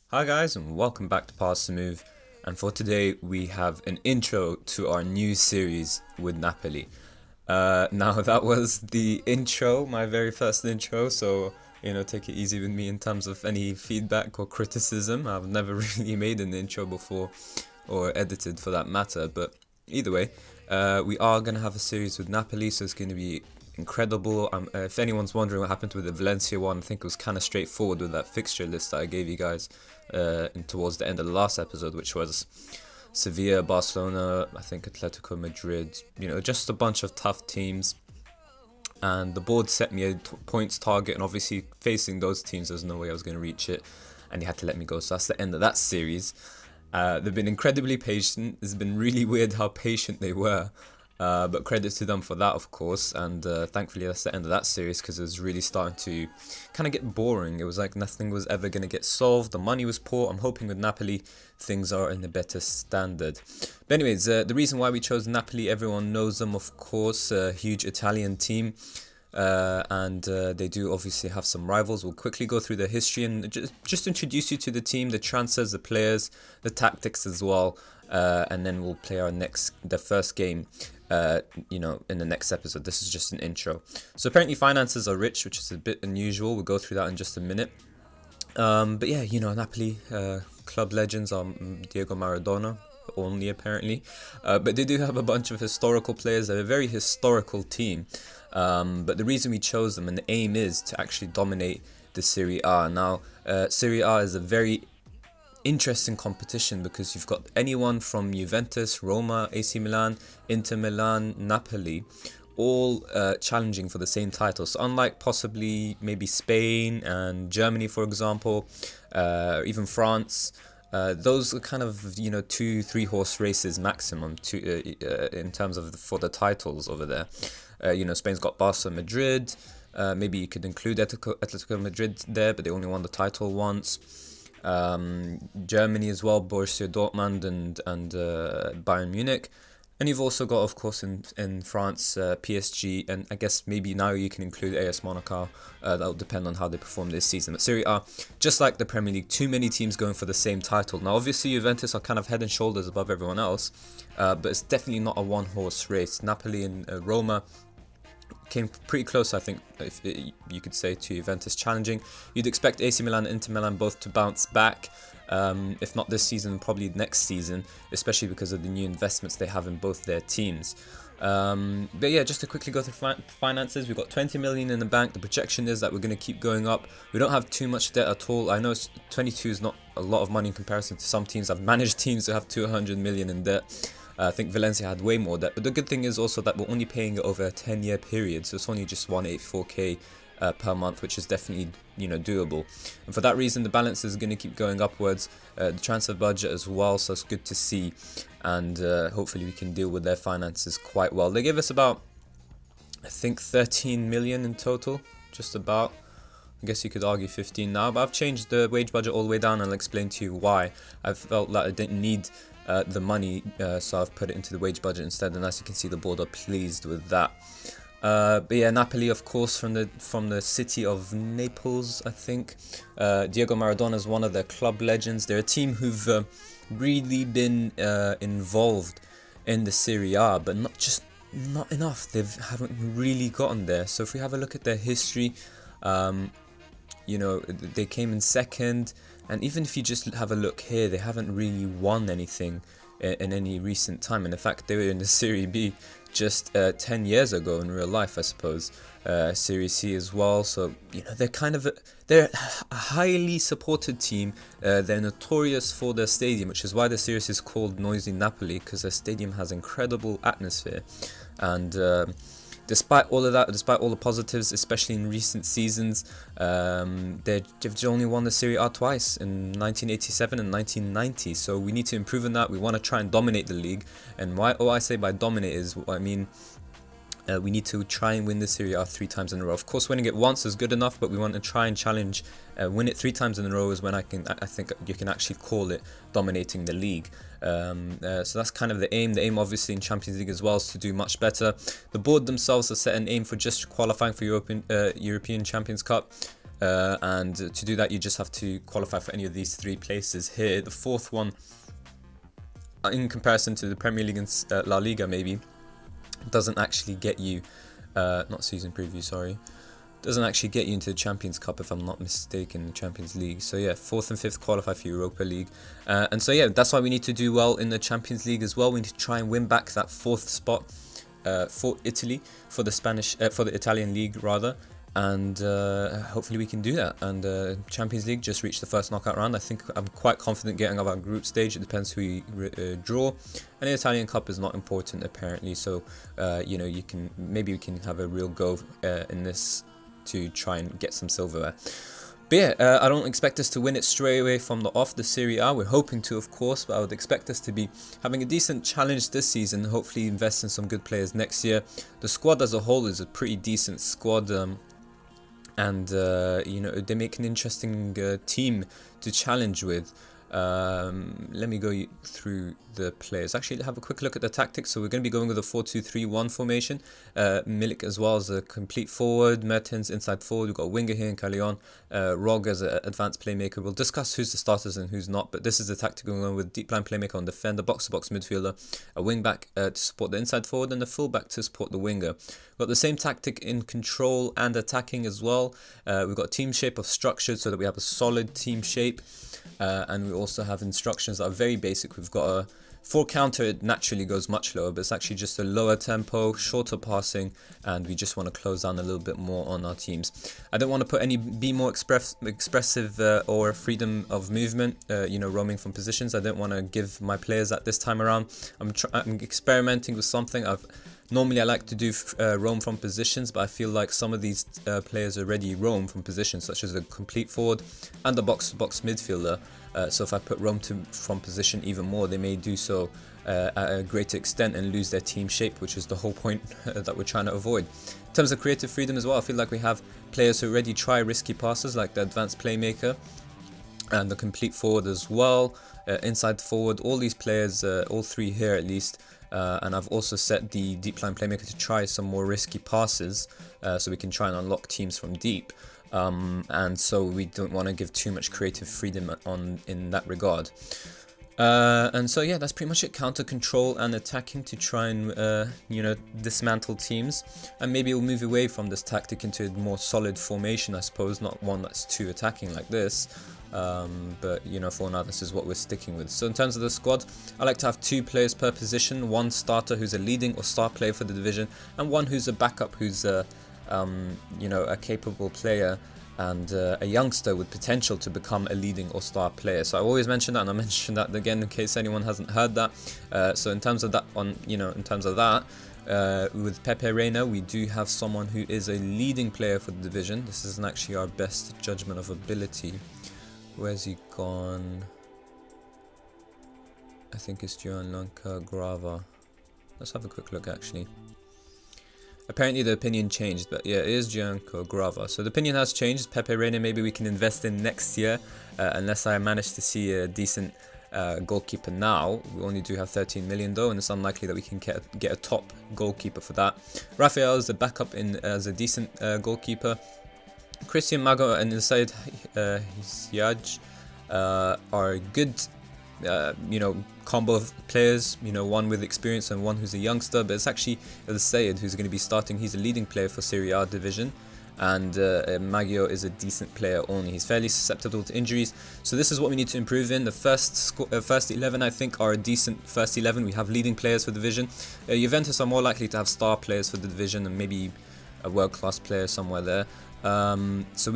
Hi guys and welcome back to Pass the Move, and for today we have an intro to our new series with Napoli. Now that was the intro, my very first intro, so take it easy with me in terms of any feedback or criticism. I've never really made an intro before, or edited for that matter, but either way, we are going to have a series with Napoli, so it's going to be incredible. If anyone's wondering what happened with the Valencia one, I think it was kind of straightforward with that fixture list that I gave you guys towards the end of the last episode, which was Sevilla, Barcelona, I think Atletico Madrid, just a bunch of tough teams. And the board set me a points target, and obviously facing those teams, there's no way I was going to reach it, and you had to let me go. So that's the end of that series. They've been incredibly patient. It's been really weird how patient they were. But credit to them for that, of course, and thankfully that's the end of that series, because it was really starting to kind of get boring. It was like nothing was ever going to get solved. The money was poor. I'm hoping with Napoli things are in a better standard. But anyways, the reason why we chose Napoli, everyone knows them, of course, a huge Italian team. And they do obviously have some rivals. We'll quickly go through their history and just introduce you to the team, the transfers, the players, the tactics as well, and then we'll play the first game in the next episode. This is just an intro. So apparently finances are rich, which is a bit unusual. We'll go through that in just a minute. But yeah, Napoli club legends are Diego Maradona only, apparently, but they do have a bunch of historical players. They're a very historical team, but the reason we chose them and the aim is to actually dominate the Serie A. Now, Serie A is a very interesting competition because you've got anyone from Juventus, Roma, AC Milan, Inter Milan, Napoli, all challenging for the same title. So unlike possibly maybe Spain and Germany, for example, even France, those are kind of 2-3 horse races maximum in terms of for the titles over there. Spain's got Barca, Madrid. Maybe you could include Atletico Madrid there, but they only won the title once. Germany as well, Borussia Dortmund and Bayern Munich. And you've also got, of course, in France, PSG, and I guess maybe now you can include AS Monaco. That'll depend on how they perform this season. But Serie A, just like the Premier League, too many teams going for the same title. Now, obviously, Juventus are kind of head and shoulders above everyone else, but it's definitely not a one-horse race. Napoli and Roma came pretty close, I think, if you could say, to Juventus challenging. You'd expect AC Milan and Inter Milan both to bounce back, if not this season, probably next season, especially because of the new investments they have in both their teams. But yeah, just to quickly go through finances, we've got 20 million in the bank. The projection is that we're going to keep going up. We don't have too much debt at all. I know 22 is not a lot of money in comparison to some teams. I've managed teams that have 200 million in debt. I think Valencia had way more debt, but the good thing is also that we're only paying it over a 10-year period, so it's only just 184k per month, which is definitely doable. And for that reason, the balance is going to keep going upwards. The transfer budget as well, so it's good to see, and hopefully we can deal with their finances quite well. They gave us about, I think, 13 million in total, just about. I guess you could argue 15 now, but I've changed the wage budget all the way down, and I'll explain to you why. I felt that I didn't need the money, so I've put it into the wage budget instead, and as you can see, the board are pleased with that. But yeah, Napoli, of course, from the city of Naples, I think. Diego Maradona is one of their club legends. They're a team who've really been involved in the Serie A, but not enough. They haven't really gotten there. So if we have a look at their history, they came in second, and even if you just have a look here, they haven't really won anything in any recent time. And in fact, they were in the Serie B just 10 years ago in real life, I suppose. Serie C as well. So they're a highly supported team. They're notorious for their stadium, which is why the series is called Noisy Napoli, because their stadium has incredible atmosphere. And despite all of that, despite all the positives, especially in recent seasons, they've only won the Serie A twice, in 1987 and 1990. So we need to improve on that. We want to try and dominate the league. And all I say by dominate is, I mean, we need to try and win the Serie A 3 times in a row. Of course, winning it once is good enough, but we want to try and challenge. Win it 3 times in a row is when I think you can actually call it dominating the league. So that's kind of the aim. The aim, obviously, in Champions League as well is to do much better. The board themselves have set an aim for just qualifying for European Champions Cup. and to do that you just have to qualify for any of these 3 places here. The 4th one, in comparison to the Premier League and La Liga, maybe doesn't actually get you not season preview, sorry, doesn't actually get you into the Champions Cup, if I'm not mistaken, the Champions League. So yeah, 4th and 5th qualify for Europa League, and so yeah, that's why we need to do well in the Champions League as well. We need to try and win back that 4th spot for Italy, for the Italian league rather, and hopefully we can do that. And Champions League just reached the first knockout round. I think I'm quite confident getting out of our group stage. It depends who we draw, and the Italian Cup is not important apparently, so you know, maybe we can have a real go in this to try and get some silverware. But yeah, I don't expect us to win it straight away from the off, the Serie A. We're hoping to, of course, but I would expect us to be having a decent challenge this season, hopefully invest in some good players next year. The squad as a whole is a pretty decent squad, and you know, they make an interesting team to challenge with. Let me go through the players. Actually, have a quick look at the tactics. So we're going to be going with a 4-2-3-1 formation. Milik as well as a complete forward, Mertens inside forward. We've got a winger here in Callejon, Rog as an advanced playmaker. We'll discuss who's the starters and who's not, but this is the tactic going on with deep line playmaker on defender, box-to-box midfielder, a wing back to support the inside forward, and a full back to support the winger. We've got the same tactic in control and attacking as well. We've got team shape of structure so that we have a solid team shape. And we also have instructions that are very basic. We've got a 4 counter, it naturally goes much lower, but it's actually just a lower tempo, shorter passing, and we just want to close down a little bit more on our teams. I don't want to be more expressive or freedom of movement, you know, roaming from positions. I don't want to give my players that this time around. I'm experimenting with something. Normally I like to do roam from positions, but I feel like some of these players already roam from positions, such as a complete forward and the box-to-box midfielder. So if I put roam from position even more, they may do so at a greater extent and lose their team shape, which is the whole point that we're trying to avoid. In terms of creative freedom as well, I feel like we have players who already try risky passes, like the advanced playmaker and the complete forward as well, inside forward. All these players, all 3 here at least. And I've also set the deep line playmaker to try some more risky passes, so we can try and unlock teams from deep. And so we don't want to give too much creative freedom in that regard. And so yeah, that's pretty much it. Counter control and attacking to try and you know, dismantle teams, and maybe we'll move away from this tactic into a more solid formation, I suppose, not one that's too attacking like this. But you know, for now this is what we're sticking with. So in terms of the squad, I like to have 2 players per position, 1 starter who's a leading or star player for the division, and 1 who's a backup, who's you know, a capable player and a youngster with potential to become a leading or star player. So I always mention that, and I mention that again in case anyone hasn't heard that. So in terms of that, with Pepe Reina, we do have someone who is a leading player for the division. This isn't actually our best judgment of ability. Where's he gone? I think it's Gianluca Grava. Let's have a quick look actually. Apparently the opinion changed, but yeah, it is Gianluca Grava. So the opinion has changed. Pepe Reina maybe we can invest in next year, unless I manage to see a decent goalkeeper now. We only do have 13 million though, and it's unlikely that we can get a top goalkeeper for that. Rafael is the backup as a decent goalkeeper. Christian Mago and Inside Hisyaj are good, you know, combo of players, you know, one with experience and one who's a youngster. But it's actually El Sayed who's going to be starting. He's a leading player for Serie A division, and Maggio is a decent player only. He's fairly susceptible to injuries, so this is what we need to improve in. The first 11 I think are a decent first 11. We have leading players for the division. Juventus are more likely to have star players for the division and maybe a world-class player somewhere there. So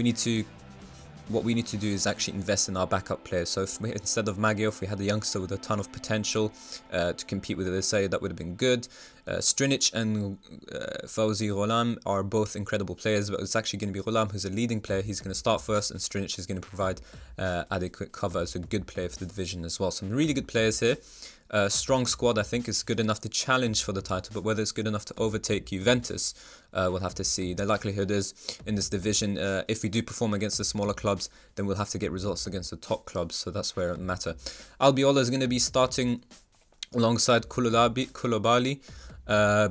what we need to do is actually invest in our backup players. So if we, instead of Maggio, if we had a youngster with a ton of potential to compete with Elisei, that would have been good. Strinic and Fawzi Rolam are both incredible players, but it's actually going to be Rolam who's a leading player. He's going to start first, and Strinic is going to provide adequate cover as a good player for the division as well. Some really good players here. Strong squad, I think, is good enough to challenge for the title, but whether it's good enough to overtake Juventus, we'll have to see. The likelihood is, in this division, if we do perform against the smaller clubs, then we'll have to get results against the top clubs, so that's where it matters. Albiola is going to be starting alongside Koulibaly.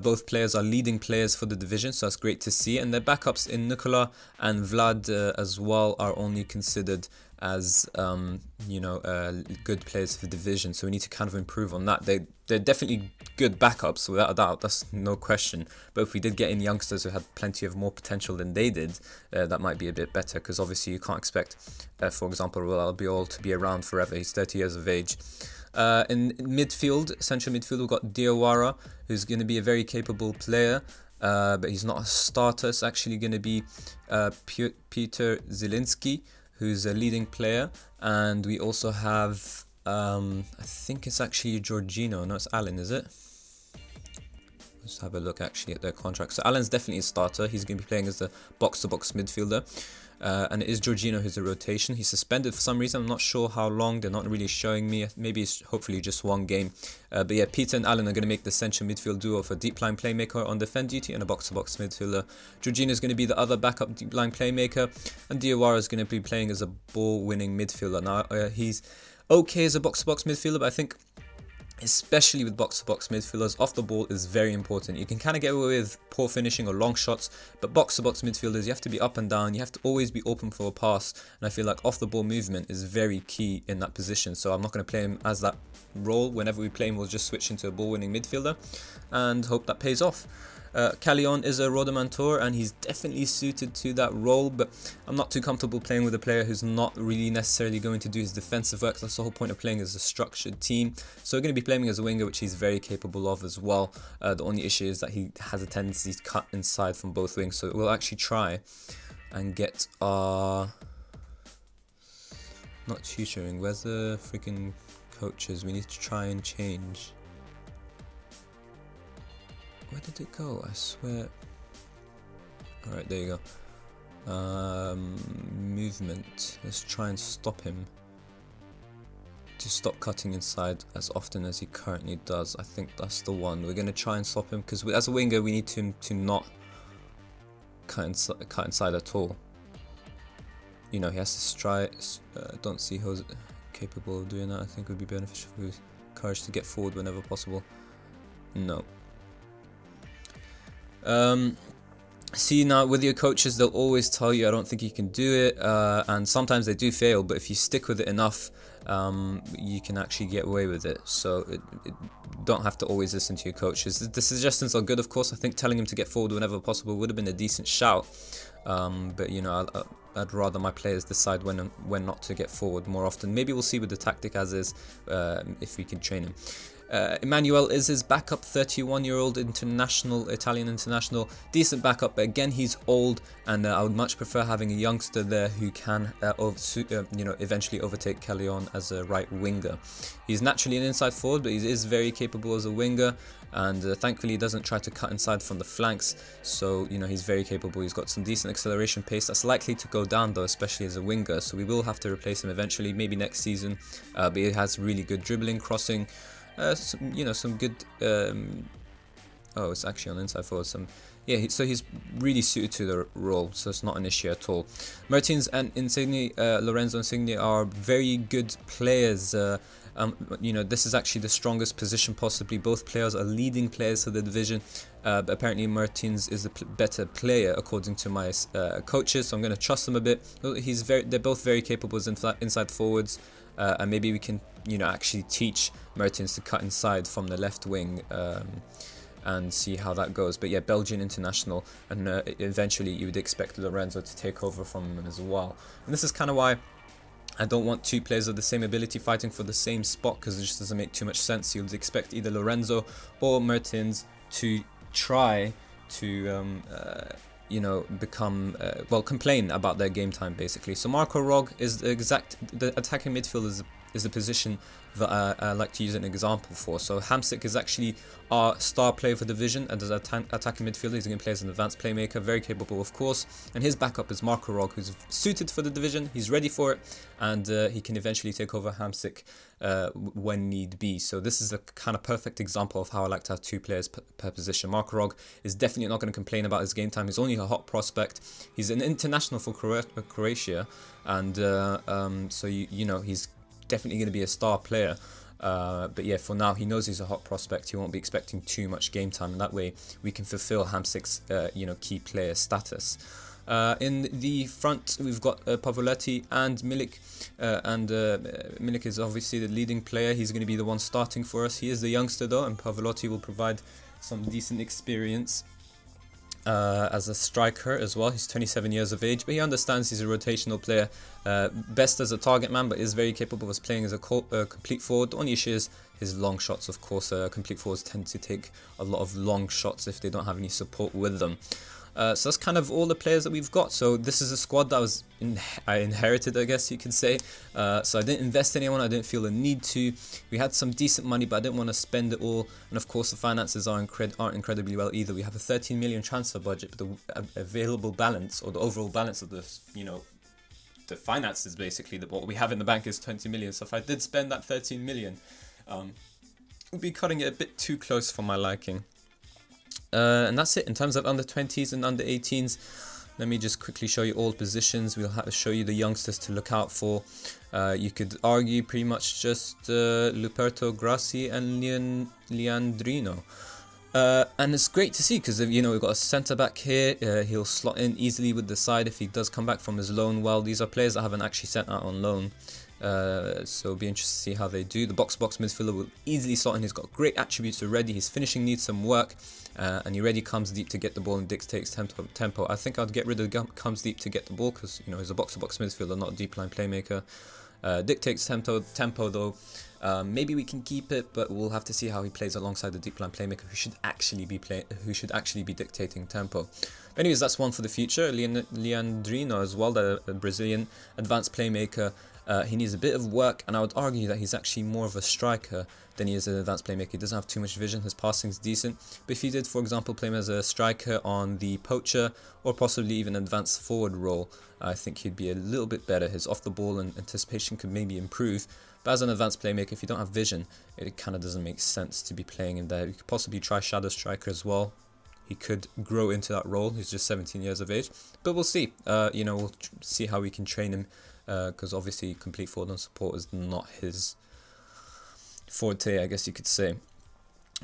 Both players are leading players for the division, so that's great to see. And their backups in Nikola and Vlad as well are only considered as good players for the division, so we need to kind of improve on that. They're definitely good backups, without a doubt, that's no question. But if we did get in youngsters who had plenty of more potential than they did, that might be a bit better, because obviously you can't expect, for example, Albiol to be around forever. He's 30 years of age. In midfield, central midfield, we've got Diawara, who's going to be a very capable player, but he's not a starter. It's actually going to be Peter Zielinski, who's a leading player. And we also have, I think it's actually Giorgino. No, it's Alan, is it? Let's have a look actually at their contract. So Alan's definitely a starter. He's going to be playing as the box-to-box midfielder. And it is Giorgino who's a rotation. He's suspended for some reason. I'm not sure how long. They're not really showing me. Maybe it's hopefully just one game. But yeah, Peter and Alan are going to make the central midfield duo for deep line playmaker on defend duty and a box-to-box midfielder. Giorgino is going to be the other backup deep line playmaker. And Diawara is going to be playing as a ball-winning midfielder. Now, he's okay as a box-to-box midfielder, but I think especially with box-to-box midfielders, off the ball is very important. You can kind of get away with poor finishing or long shots, but box-to-box midfielders, you have to be up and down, you have to always be open for a pass, and I feel like off-the-ball movement is very key in that position, so I'm not going to play him as that role. Whenever we play him, we'll just switch into a ball-winning midfielder, and hope that pays off. Callion is a Rodomantor, and he's definitely suited to that role, but I'm not too comfortable playing with a player who's not really necessarily going to do his defensive work. That's the whole point of playing as a structured team. So we're going to be playing as a winger, which he's very capable of as well. The only issue is that he has a tendency to cut inside from both wings, so we'll actually try and get our... Not tutoring, where's the freaking coaches? We need to try and change... Where did it go? I swear. Alright, there you go. Movement. Let's try and stop him to stop cutting inside as often as he currently does. I think that's the one. We're going to try and stop him because as a winger we need him to not cut inside at all. You know, he has to strike. Don't see who's capable of doing that. I think it would be beneficial for his courage to get forward whenever possible. No. See, now with your coaches, they'll always tell you I don't think you can do it, and sometimes they do fail, but if you stick with it enough, you can actually get away with it. So don't have to always listen to your coaches. The suggestions are good, of course. I think telling him to get forward whenever possible would have been a decent shout, but you know, I'd rather my players decide when not to get forward more often. Maybe we'll see with the tactic as is, if we can train him. Emmanuel is his backup, 31-year-old Italian international, decent backup, but again he's old, and I would much prefer having a youngster there who can eventually overtake Callion as a right winger. He's naturally an inside forward, but he is very capable as a winger, and thankfully he doesn't try to cut inside from the flanks, so you know, he's very capable. He's got some decent acceleration pace that's likely to go down though, especially as a winger, so we will have to replace him eventually, maybe next season, but he has really good dribbling, crossing, some good. Oh, it's actually on inside forward. So he's really suited to the role, so it's not an issue at all. Mertens and Insigne, Lorenzo Insigne are very good players. This is actually the strongest position possibly. Both players are leading players for the division, but apparently Mertens is the better player according to my coaches, so I'm going to trust him a bit. They're both very capable as inside forwards, and maybe we can actually teach Mertens to cut inside from the left wing, and see how that goes. But yeah, Belgian international, and eventually you would expect Lorenzo to take over from him as well. And this is kind of why I don't want two players of the same ability fighting for the same spot, because it just doesn't make too much sense. You would expect either Lorenzo or Mertens to try to complain about their game time basically. So Marco Rog is the attacking midfield is the position that I like to use an example for. So Hamsik is actually our star player for the division, and as attacking midfielder he's going to play as an advanced playmaker, very capable of course, and his backup is Marco Rog, who's suited for the division, he's ready for it, and he can eventually take over Hamsik when need be. So this is a kind of perfect example of how I like to have two players per position. Marco Rog is definitely not going to complain about his game time. He's only a hot prospect. He's an international for Croatia, and so he's definitely going to be a star player. But yeah, for now, he knows he's a hot prospect. He won't be expecting too much game time, and that way we can fulfill Hamsik's key player status. In the front, we've got Pavoletti and Milik, and Milik is obviously the leading player. He's going to be the one starting for us. He is the youngster though, and Pavoletti will provide some decent experience as a striker as well. He's 27 years of age, but he understands he's a rotational player, best as a target man, but is very capable of playing as a complete forward. The only issue is his long shots, of course. Complete forwards tend to take a lot of long shots if they don't have any support with them. So that's kind of all the players that we've got. So this is a squad that I inherited, I guess you could say. So I didn't invest in anyone. I didn't feel the need to. We had some decent money, but I didn't want to spend it all. And of course, the finances aren't incredibly well either. We have a 13 million transfer budget, but the available balance, or the overall balance of this, the finances basically, what we have in the bank is 20 million. So if I did spend that 13 million, we'd be cutting it a bit too close for my liking. And that's it in terms of under 20s and under 18s. Let me just quickly show you all positions. We'll have to show you the youngsters to look out for. You could argue pretty much just Luperto Grassi and Leandrino. And it's great to see because we've got a centre back here. He'll slot in easily with the side if he does come back from his loan. Well, these are players that haven't actually sent out on loan. So it'll be interesting to see how they do. The box-to-box midfielder will easily slot in. He's got great attributes already. His finishing needs some work, and he already comes deep to get the ball and dictates tempo. I think I'd get rid of the comes deep to get the ball because he's a box-to-box midfielder, not a deep line playmaker. Dictates tempo though. Maybe we can keep it, but we'll have to see how he plays alongside the deep line playmaker, who should actually be dictating tempo. But anyways, that's one for the future. Leandrino as well, the Brazilian advanced playmaker. He needs a bit of work, and I would argue that he's actually more of a striker than he is an advanced playmaker. He doesn't have too much vision. His passing is decent, but if you did, for example, play him as a striker on the poacher or possibly even an advanced forward role, I think he'd be a little bit better. His off the ball and anticipation could maybe improve. But as an advanced playmaker, if you don't have vision, it kind of doesn't make sense to be playing him there. You could possibly try shadow striker as well. He could grow into that role. He's just 17 years of age, but we'll see. We'll see how we can train him, because obviously complete forward and support is not his forte, I guess you could say.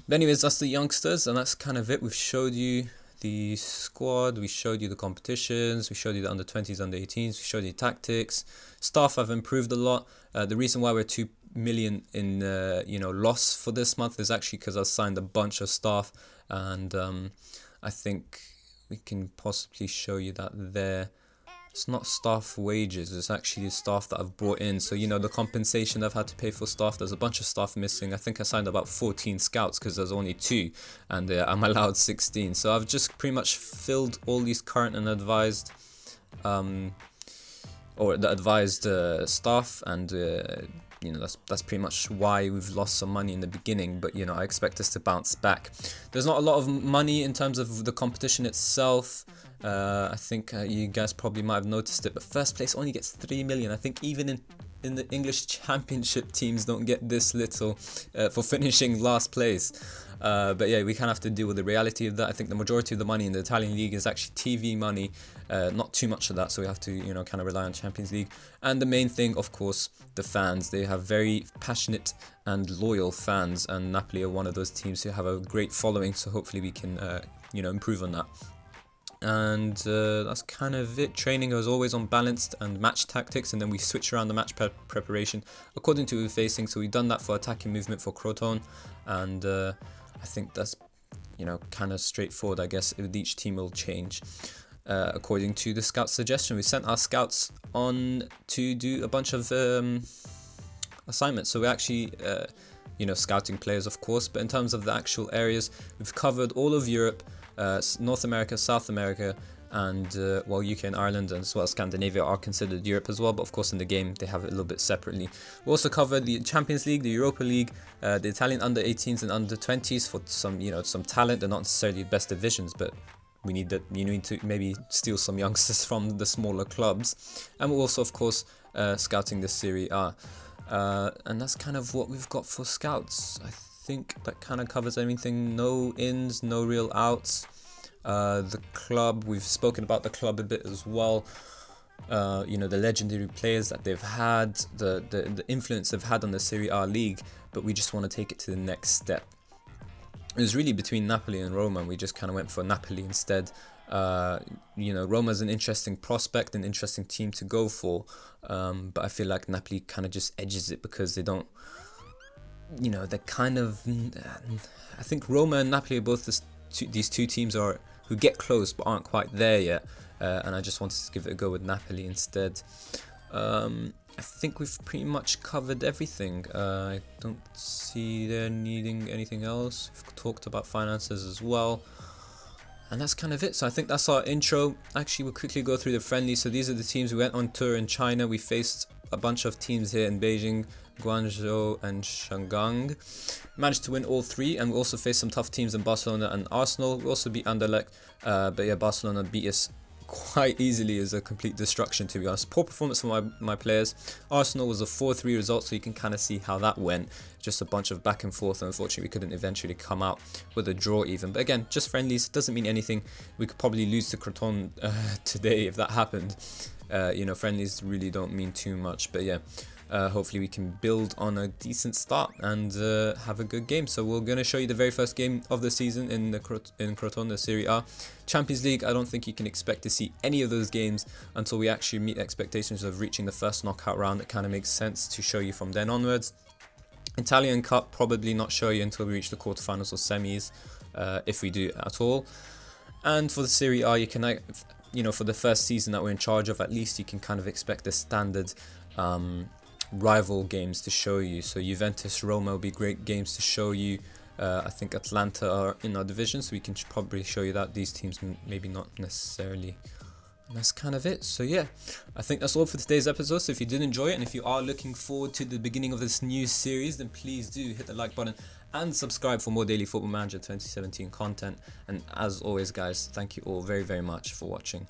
But anyways, that's the youngsters, and that's kind of it. We've showed you the squad, we showed you the competitions, we showed you the under 20s, under 18s, we showed you tactics. Staff have improved a lot. The reason why we're 2 million in loss for this month is actually because I signed a bunch of staff, and I think we can possibly show you that there. It's not staff wages, it's actually staff that I've brought in. So, the compensation I've had to pay for staff, there's a bunch of staff missing. I think I signed about 14 scouts because there's only 2, and I'm allowed 16. So I've just pretty much filled all these current and advised, or the advised staff, and that's pretty much why we've lost some money in the beginning, but I expect us to bounce back. There's not a lot of money in terms of the competition itself. I think you guys probably might have noticed it, but first place only gets 3 million. I think even in the English Championship teams don't get this little for finishing last place. But yeah, we kind of have to deal with the reality of that. I think the majority of the money in the Italian league is actually TV money, not too much of that, so we have to kind of rely on Champions League. And the main thing, of course, the fans. They have very passionate and loyal fans, and Napoli are one of those teams who have a great following, so hopefully we can improve on that. And that's kind of it. Training is always on balanced and match tactics, and then we switch around the match preparation according to who we're facing. So we've done that for attacking movement for Croton, and I think that's kind of straightforward. I guess with each team will change according to the scout suggestion. We sent our scouts on to do a bunch of assignments. So we're actually scouting players, of course, but in terms of the actual areas, we've covered all of Europe, North America, South America, and UK and Ireland, and as well as Scandinavia are considered Europe as well, but of course in the game they have it a little bit separately. We also covered the Champions League, the Europa League, the Italian under 18s and under 20s for some talent. They're not necessarily the best divisions, but we need that. You need to maybe steal some youngsters from the smaller clubs, and we're also, of course, scouting the Serie A, and that's kind of what we've got for scouts. I think that kind of covers everything. No ins, no real outs. The club, we've spoken about the club a bit as well. the legendary players that they've had, the influence they've had on the Serie A league, but we just want to take it to the next step. It was really between Napoli and Roma, and we just kind of went for Napoli instead. Roma's an interesting prospect, an interesting team to go for, but I feel like Napoli kind of just edges it because they don't, they're kind of, I think Roma and Napoli are both these two teams who get close but aren't quite there yet, and I just wanted to give it a go with Napoli instead. I think we've pretty much covered everything. I don't see there needing anything else. We've talked about finances as well. And that's kind of it. So I think that's our intro. Actually, we'll quickly go through the friendlies. So these are the teams we went on tour in China. We faced a bunch of teams here in Beijing, Guangzhou and Shanghai. Managed to win all three, and we also faced some tough teams in Barcelona and Arsenal. We also beat Anderlecht, but yeah, Barcelona beat us quite easily. As a complete destruction, to be honest. Poor performance from my players. Arsenal was a 4-3 result, so you can kind of see how that went. Just a bunch of back and forth, and unfortunately we couldn't eventually come out with a draw even. But again, just friendlies, doesn't mean anything. We could probably lose to Croton today if that happened. Friendlies really don't mean too much, but yeah. Hopefully we can build on a decent start and have a good game. So we're going to show you the very first game of the season in Croton, the Serie A. Champions League, I don't think you can expect to see any of those games until we actually meet expectations of reaching the first knockout round. It kind of makes sense to show you from then onwards. Italian Cup, probably not show you until we reach the quarterfinals or semis, if we do at all. And for the Serie A, you can, for the first season that we're in charge of, at least you can kind of expect the standard rival games to show you. So Juventus, Roma will be great games to show you. I think Atlanta are in our division, so we can probably show you that. These teams maybe not necessarily. And that's kind of it. So yeah, I think that's all for today's episode. So if you did enjoy it, and if you are looking forward to the beginning of this new series, then please do hit the like button and subscribe for more daily Football Manager 2017 content. And as always, guys, thank you all very, very much for watching.